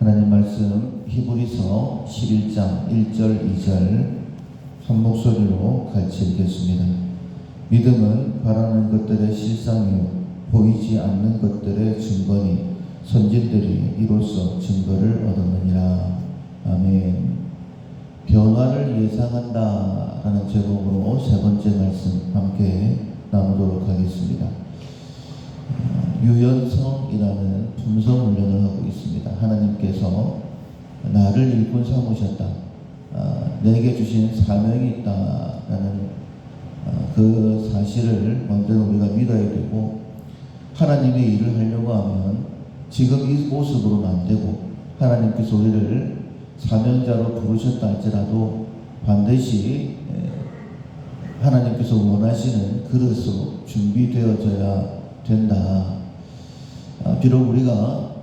하나님 말씀 히브리서 11장 1절 2절 한 목소리로 같이 읽겠습니다. 믿음은 바라는 것들의 실상이요 보이지 않는 것들의 증거니 선진들이 이로써 증거를 얻었느니라. 아멘. 변화를 예상한다 라는 제목으로 세 번째 말씀 함께 나누도록 하겠습니다. 유연성이라는 품성 훈련을 하고 있습니다. 하나님께서 나를 일꾼 삼으셨다. 내게 주신 사명이 있다라는 그 사실을 먼저 우리가 믿어야 되고, 하나님의 일을 하려고 하면 지금 이 모습으로는 안 되고, 하나님께서 우리를 사명자로 부르셨다 할지라도 반드시 하나님께서 원하시는 그릇으로 준비되어져야 된다. 비록 우리가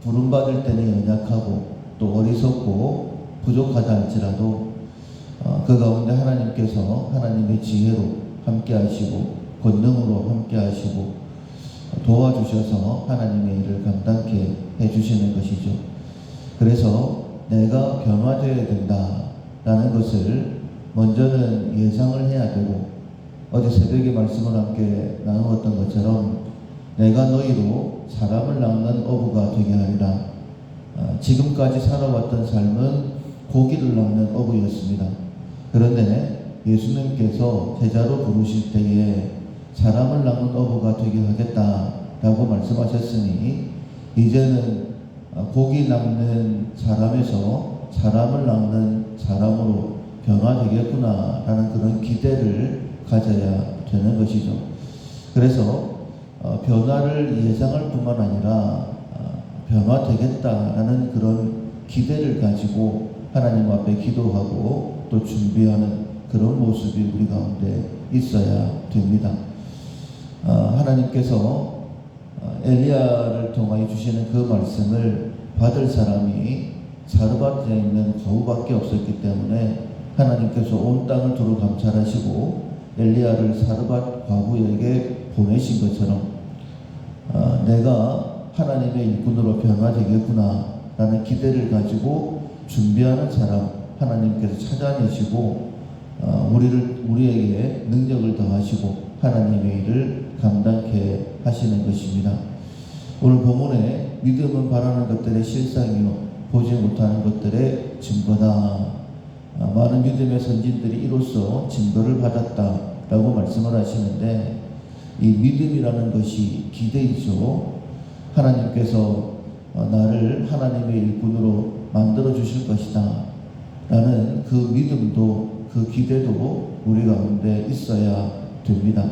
부름받을 때는 연약하고 또 어리석고 부족하다 할지라도 그 가운데 하나님께서 하나님의 지혜로 함께 하시고 권능으로 함께 하시고 도와주셔서 하나님의 일을 감당케 해주시는 것이죠. 그래서 내가 변화되어야 된다라는 것을 먼저는 예상을 해야 되고, 어제 새벽에 말씀을 함께 나누었던 것처럼 내가 너희로 사람을 낚는 어부가 되게 하리라. 지금까지 살아왔던 삶은 고기를 낚는 어부였습니다. 그런데 예수님께서 제자로 부르실 때에 사람을 낚는 어부가 되게 하겠다라고 말씀하셨으니, 이제는 고기 낚는 사람에서 사람을 낚는 사람으로 변화되겠구나라는 그런 기대를 가져야 되는 것이죠. 그래서 변화를 예상할 뿐만 아니라 변화되겠다라는 그런 기대를 가지고 하나님 앞에 기도하고 또 준비하는 그런 모습이 우리 가운데 있어야 됩니다. 하나님께서 엘리야를 통하여 주시는 그 말씀을 받을 사람이 사르밧에 있는 과부밖에 없었기 때문에 하나님께서 온 땅을 두루 감찰하시고 엘리야를 사르밧 과부에게 보내신 것처럼 내가 하나님의 일꾼으로 변화되겠구나 라는 기대를 가지고 준비하는 사람 하나님께서 찾아내시고 우리에게 능력을 더하시고 하나님의 일을 감당케 하시는 것입니다. 오늘 본문에 믿음은 바라는 것들의 실상이요 보지 못하는 것들의 증거다. 많은 믿음의 선진들이 이로써 증거를 받았다라고 말씀을 하시는데, 이 믿음이라는 것이 기대이죠. 하나님께서 나를 하나님의 일꾼으로 만들어 주실 것이다 라는 그 믿음도, 그 기대도 우리 가운데 있어야 됩니다.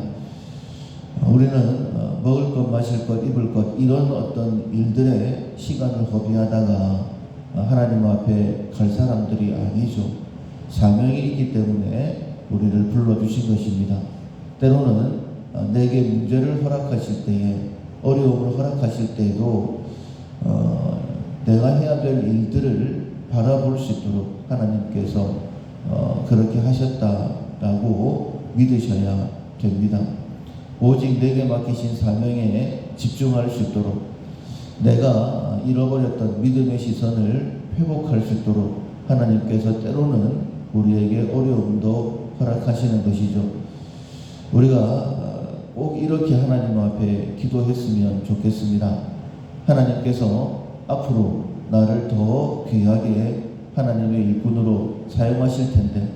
우리는 먹을 것, 마실 것, 입을 것 이런 어떤 일들에 시간을 허비하다가 하나님 앞에 갈 사람들이 아니죠. 사명이 있기 때문에 우리를 불러주신 것입니다. 때로는 내게 문제를 허락하실 때에, 어려움을 허락하실 때에도 내가 해야 될 일들을 바라볼 수 있도록 하나님께서 그렇게 하셨다라고 믿으셔야 됩니다. 오직 내게 맡기신 사명에 집중할 수 있도록, 내가 잃어버렸던 믿음의 시선을 회복할 수 있도록 하나님께서 때로는 우리에게 어려움도 허락하시는 것이죠. 우리가 꼭 이렇게 하나님 앞에 기도했으면 좋겠습니다. 하나님께서 앞으로 나를 더 귀하게 하나님의 일꾼으로 사용하실 텐데,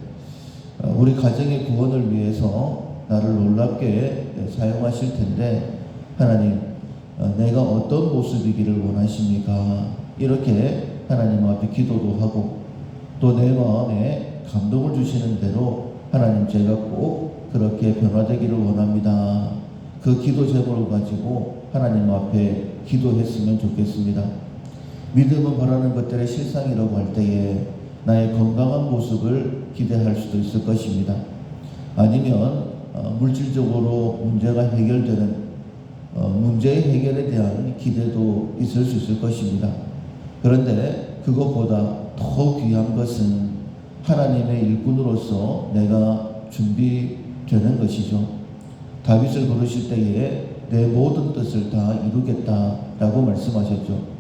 우리 가정의 구원을 위해서 나를 놀랍게 사용하실 텐데, 하나님 내가 어떤 모습이기를 원하십니까? 이렇게 하나님 앞에 기도도 하고, 또 내 마음에 감동을 주시는 대로 하나님 제가 꼭 그렇게 변화되기를 원합니다. 그 기도 제목을 가지고 하나님 앞에 기도했으면 좋겠습니다. 믿음은 바라는 것들의 실상이라고 할 때에 나의 건강한 모습을 기대할 수도 있을 것입니다. 아니면 물질적으로 문제가 해결되는 문제의 해결에 대한 기대도 있을 수 있을 것입니다. 그런데 그것보다 더 귀한 것은 하나님의 일꾼으로서 내가 준비되는 것이죠. 다윗을 부르실 때에 내 모든 뜻을 다 이루겠다라고 말씀하셨죠.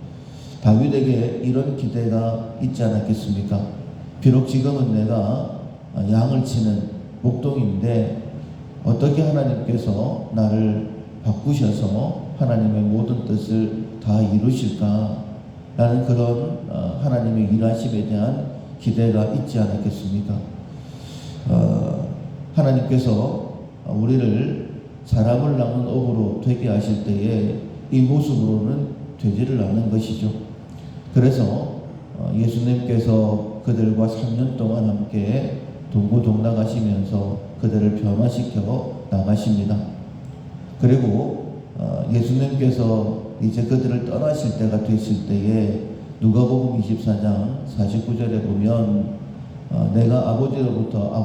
다윗에게 이런 기대가 있지 않았겠습니까? 비록 지금은 내가 양을 치는 목동인데 어떻게 하나님께서 나를 바꾸셔서 하나님의 모든 뜻을 다 이루실까? 라는 그런 하나님의 일하심에 대한 기대가 있지 않았겠습니까? 하나님께서 우리를 사람을 낳는 업으로 되게 하실 때에 이 모습으로는 되지를 않는 것이죠. 그래서 예수님께서 그들과 3년 동안 함께 동고동락하시면서 그들을 변화시켜 나가십니다. 그리고 예수님께서 이제 그들을 떠나실 때가 됐을 때에 누가복음 24장 49절에 보면 내가 아버지께로부터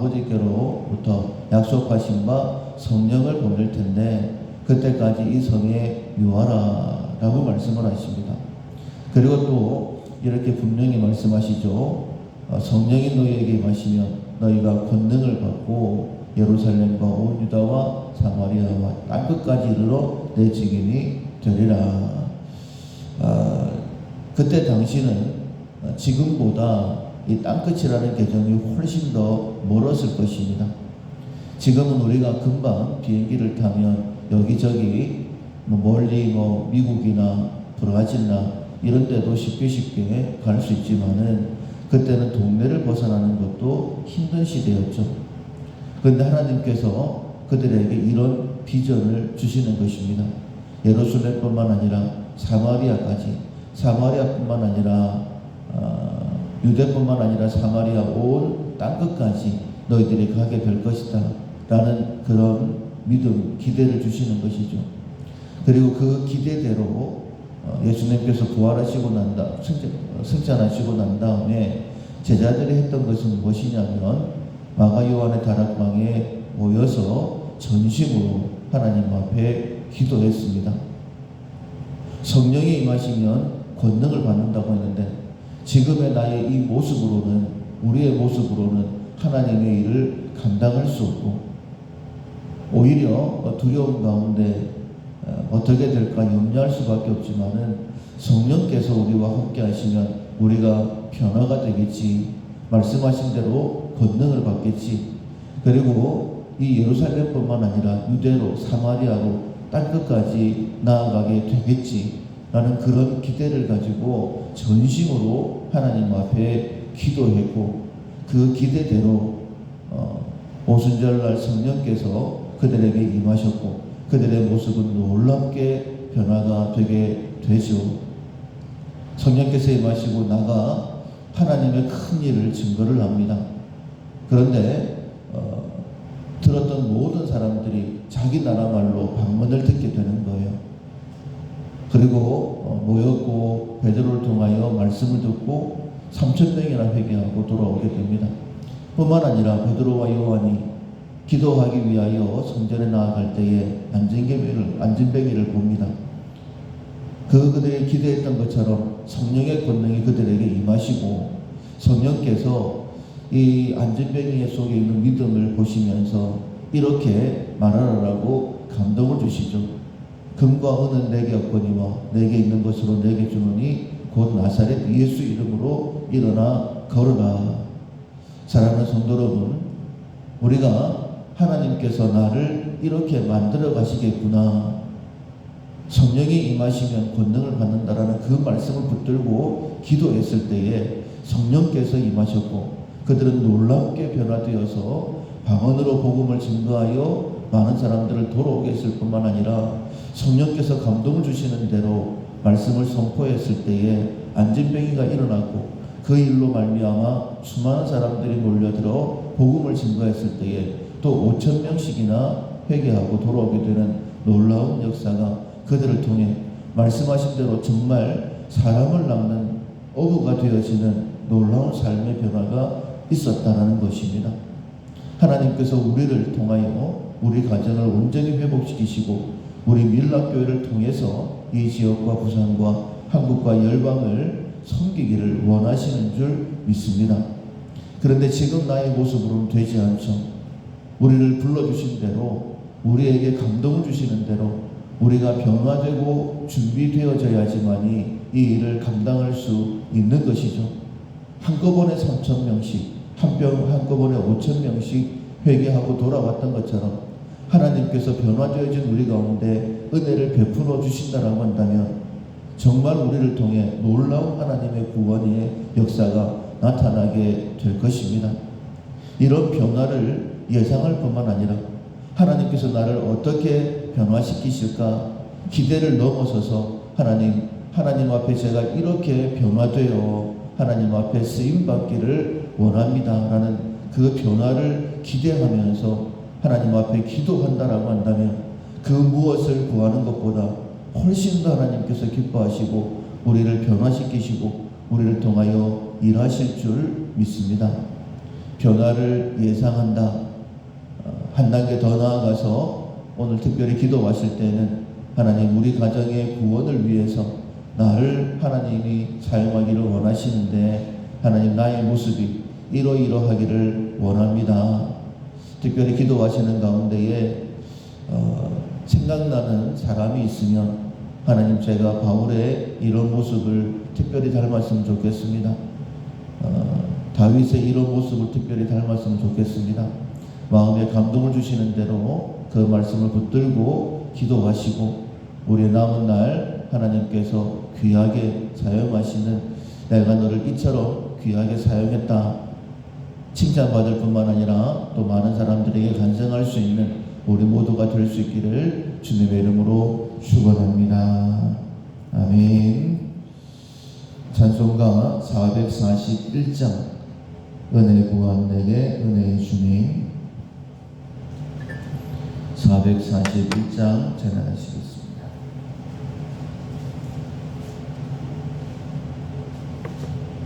약속하신 바 성령을 보낼 텐데 그때까지 이 성에 유하라 라고 말씀을 하십니다. 그리고 또 이렇게 분명히 말씀하시죠. 성령이 너희에게 임하시면 너희가 권능을 받고 예루살렘과 온 유다와 사마리아와 땅끝까지 이르러 내 증인이 되리라. 그때 당시는 지금보다 이 땅끝이라는 개념이 훨씬 더 멀었을 것입니다. 지금은 우리가 금방 비행기를 타면 여기저기 멀리 미국이나 브라질이나 이런 데도 쉽게 갈 수 있지만은 그때는 동네를 벗어나는 것도 힘든 시대였죠. 그런데 하나님께서 그들에게 이런 비전을 주시는 것입니다. 예루살렘뿐만 아니라 사마리아뿐만 아니라 유대뿐만 아니라 사마리아 온 땅끝까지 너희들이 가게 될 것이다 라는 그런 믿음, 기대를 주시는 것이죠. 그리고 그 기대대로 예수님께서 부활하시고 승천하시고 난 다음에 제자들이 했던 것은 무엇이냐면 마가 요한의 다락방에 모여서 전심으로 하나님 앞에 기도했습니다. 성령이 임하시면 권능을 받는다고 했는데 지금의 나의 이 모습으로는, 우리의 모습으로는 하나님의 일을 감당할 수 없고 오히려 두려움 가운데 어떻게 될까 염려할 수밖에 없지만은 성령께서 우리와 함께 하시면 우리가 변화가 되겠지, 말씀하신 대로 권능을 받겠지, 그리고 이 예루살렘뿐만 아니라 유대로 사마리아로 땅끝까지 나아가게 되겠지 라는 그런 기대를 가지고 전심으로 하나님 앞에 기도했고 그 기대대로 오순절날 성령께서 그들에게 임하셨고 그들의 모습은 놀랍게 변화가 되게 되죠. 성령께서 임하시고 나가 하나님의 큰 일을 증거를 합니다. 그런데 들었던 모든 사람들이 자기 나라 말로 방언을 듣게 되는 거예요. 그리고 모였고 베드로를 통하여 말씀을 듣고 3,000명이나 회개하고 돌아오게 됩니다. 뿐만 아니라 베드로와 요한이 기도하기 위하여 성전에 나아갈 때에 안진뱅이를 봅니다. 그들이 기대했던 것처럼 성령의 권능이 그들에게 임하시고 성령께서 이 안진뱅이 속에 있는 믿음을 보시면서 이렇게 말하라고 감동을 주시죠. 금과 은은 내게 없거니와 내게 있는 것으로 내게 주노니 곧 나사렛 예수 이름으로 일어나 걸어라. 사랑하는 성도 여러분, 우리가 하나님께서 나를 이렇게 만들어 가시겠구나, 성령이 임하시면 권능을 받는다라는 그 말씀을 붙들고 기도했을 때에 성령께서 임하셨고 그들은 놀랍게 변화되어서 방언으로 복음을 증거하여 많은 사람들을 돌아오게 했을 뿐만 아니라 성령께서 감동을 주시는 대로 말씀을 선포했을 때에 안진뱅이가 일어났고 그 일로 말미암아 수많은 사람들이 몰려들어 복음을 증거했을 때에 또 5,000명씩이나 회개하고 돌아오게 되는 놀라운 역사가 그들을 통해 말씀하신 대로 정말 사람을 낚는 어부가 되어지는 놀라운 삶의 변화가 있었다는 것입니다. 하나님께서 우리를 통하여 우리 가정을 온전히 회복시키시고 우리 밀락교회를 통해서 이 지역과 부산과 한국과 열방을 섬기기를 원하시는 줄 믿습니다. 그런데 지금 나의 모습으로는 되지 않죠. 우리를 불러주신 대로, 우리에게 감동을 주시는 대로 우리가 변화되고 준비되어져야지만이 이 일을 감당할 수 있는 것이죠. 한꺼번에 3,000명씩, 한꺼번에 5,000명씩 회개하고 돌아왔던 것처럼 하나님께서 변화되어진 우리 가운데 은혜를 베풀어 주신다라고 한다면 정말 우리를 통해 놀라운 하나님의 구원의 역사가 나타나게 될 것입니다. 이런 변화를 예상할 뿐만 아니라 하나님께서 나를 어떻게 변화시키실까 기대를 넘어서서 하나님 앞에 제가 이렇게 변화되어 하나님 앞에 쓰임받기를 원합니다 라는 그 변화를 기대하면서 하나님 앞에 기도한다라고 한다면 그 무엇을 구하는 것보다 훨씬 더 하나님께서 기뻐하시고 우리를 변화시키시고 우리를 통하여 일하실 줄 믿습니다. 변화를 예상한다. 한 단계 더 나아가서 오늘 특별히 기도하실 때는 하나님 우리 가정의 구원을 위해서 나를 하나님이 사용하기를 원하시는데 하나님 나의 모습이 이러이러하기를 원합니다. 특별히 기도하시는 가운데에 생각나는 사람이 있으면 하나님 제가 바울의 이런 모습을 특별히 닮았으면 좋겠습니다. 다윗의 이런 모습을 특별히 닮았으면 좋겠습니다. 마음에 감동을 주시는 대로 그 말씀을 붙들고 기도하시고 우리의 남은 날 하나님께서 귀하게 사용하시는 내가 너를 이처럼 귀하게 사용했다 칭찬받을 뿐만 아니라 또 많은 사람들에게 간증할 수 있는 우리 모두가 될 수 있기를 주님의 이름으로 축원합니다. 아멘. 찬송가 441장 은혜 구한 내게 은혜의 주님 441장 찬양하시겠습니다.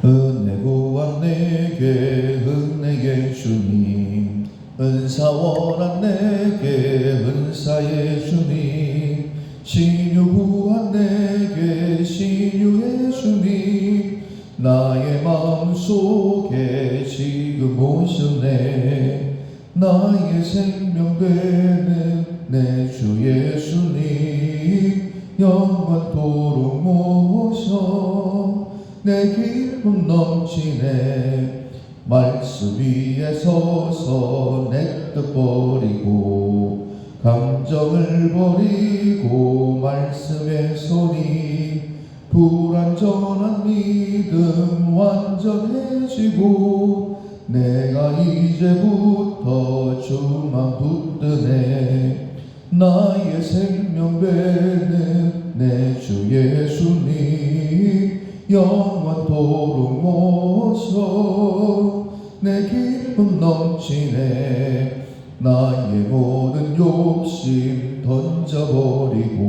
은혜 구한 내게 은혜의 주님 은사 원한 내게 은사의 주님 신유 구한 내게 신유의 주님 나의 마음속에 지금 오셨네 나의 생명 되는 내 주 예수님 영원토록 모셔 내 기쁨 넘치네 말씀 위에 서서 내 뜻 버리고 감정을 버리고 말씀에 손이 불완전한 믿음 완전해지고 내가 이제부터 주만 붙드네 나의 생명 되는 내 주 예수님 영원토록 모셔 내 기쁨 넘치네 나의 모든 욕심 던져버리고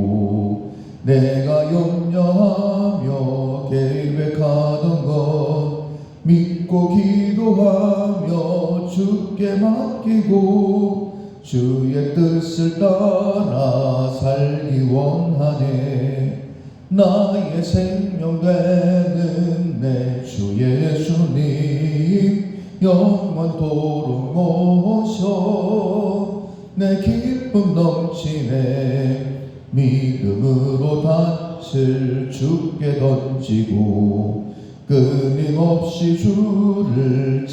내가 염려하며 계획하던 것 믿고 기도하며 주께 맡기고 주의 뜻을 따라 살기 원하네 나의 생명 되는 내 주 예수님 영원토록 모셔 내 기쁨 넘치네 믿음으로 닻을 주께 던지고 끊임없이 주를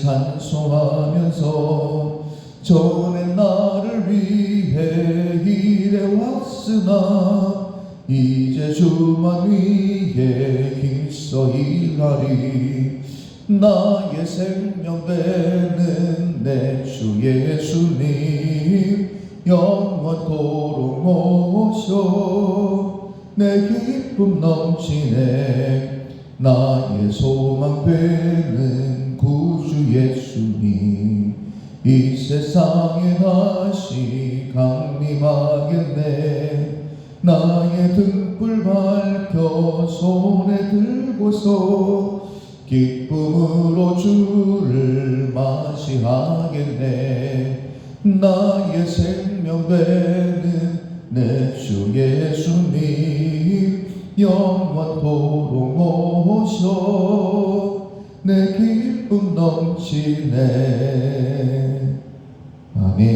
찬송하면서 전에 나를 위해 일해왔으나 이제 주만 위해 힘써 일하리 나의 생명 되는 내 주 예수님 영원토록 모셔 내 기쁨 넘치네 나의 소망 되는 구주 예수님 이 세상에 다시 강림하겠네 나의 등불 밝혀 손에 들고서 기쁨으로 주를 맞이하겠네 나의 생명 되는 내 주 예수님 영원토록 모셔 내 기쁨 넘치네 아멘.